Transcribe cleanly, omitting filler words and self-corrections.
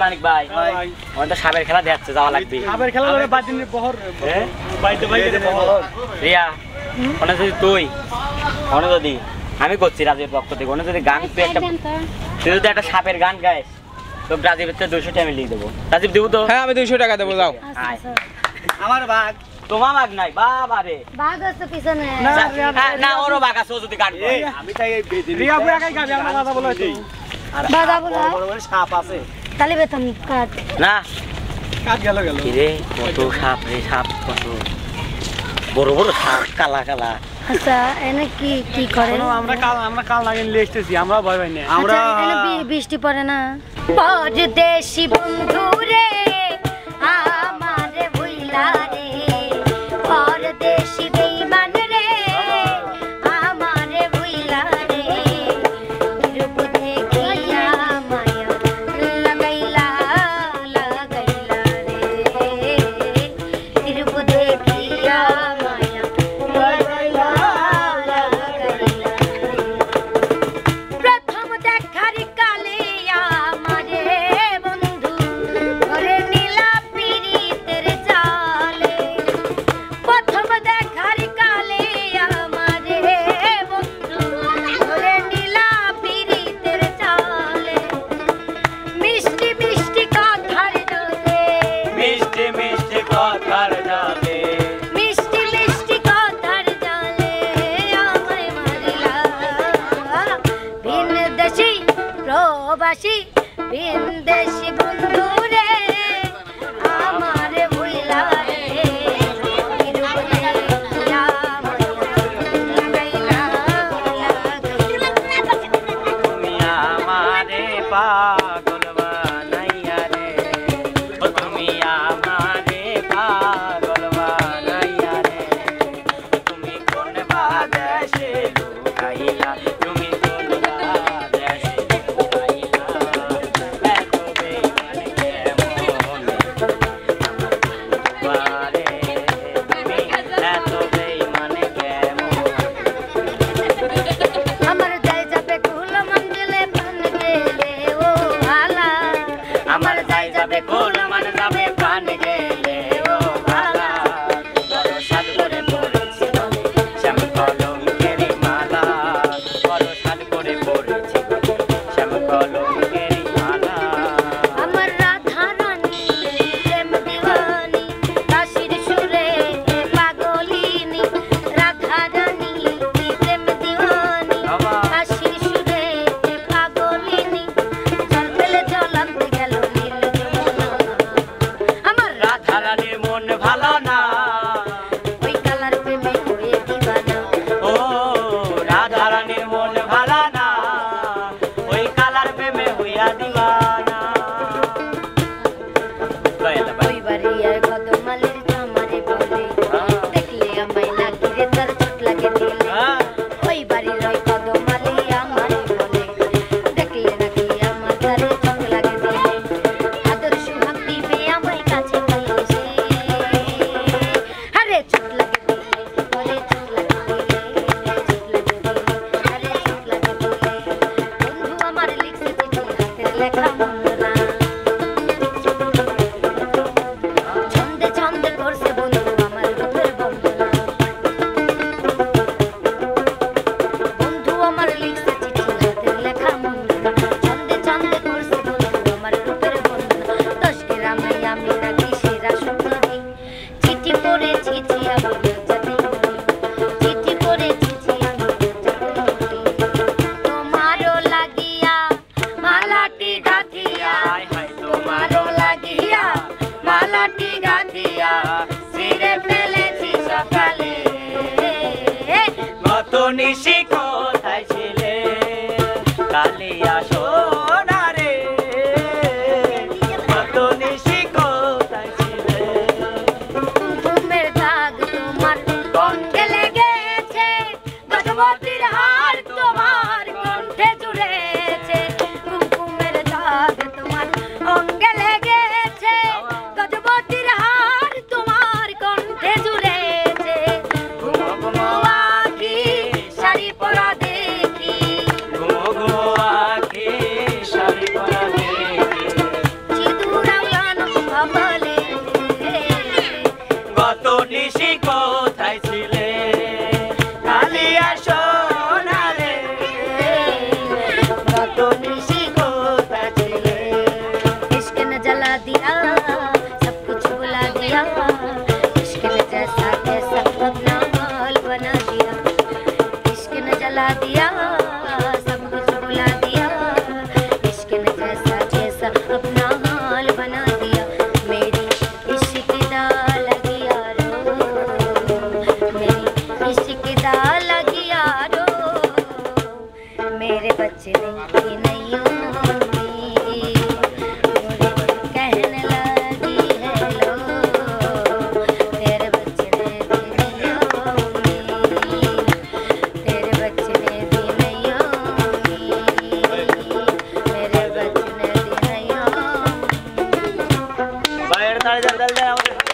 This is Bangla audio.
মানিক ভাই ওই তো সাপের খেলা দেখছে যাওয়া লাগবে সাপের খেলা ধরে বাদিনের বহর বাইতে বাইতে বহর রিয়া ওনে যদি তুই ওনে যদি আমি করছি রাজীবের পক্ষ থেকে ওনে যদি গান তুই যদি একটা সাপের গান গাইস তো রাজীবের তো 200 টাকা আমি লিখে দেবো রাজীব দেবো তো হ্যাঁ আমি 200 টাকা দেবো যাও আমার ভাগ তোমার ভাগ নাই বাবা রে ভাগ আছে পিছনে না ওরও ভাগ আছে ও যদি গান গায় আমি তাই এই রিয়া আপু একাই গাবে আমরা কথা বলা হইতো বাধা বলা বড় বড় সাপ আছে তালি বেতন কাট না কাট গেল কি রে কত সাপ রে সাপ কত বড় বড় সাপ কালা কালা আচ্ছা এনে কি কি করে আমরা কাল লাগিয়ে নিয়ে এসেছি আমরা ভয় পাই না আমরা এনে বৃষ্টি পড়ে না পরদেশি বন্ধু রে আমারে ভুইলা রে পরদেশি বেঈমান রে আমারে ভুইলা রে রূপ দেখিয়া মায়া লাগাইলা লাগাইলা রে রূপ দেখিয়া মায়া লাগাইলা লাগাইলা প্রথম দেখার কালে আমারে বন্ধু করে নীলা পীড়িতের জালে প্রথম দেখার কালে আমারে বন্ধু করে নীলা পীড়িতের জালে মিষ্টি মিষ্টি কথার জলে মিষ্টি মিষ্টি কথার জালে মিষ্টি মিষ্টি কথার জালে আমায় মারিলা ভিনদেশি প্রবাসী ভিনদেশি বন্ধু রে আমারে ভুইলা রে রূপ দেখিয়া লাগাইলা লাগাইলা তুমি আমারে পাগল বানাইয়া রে ও তুমি আমারে পাগল বানাইয়া রে তুমি কোন বাদেশে লুকাইলা তুমি কোন বাদেশে লুকাইলা এত বেইমানি তাড়ি দেন আমাদের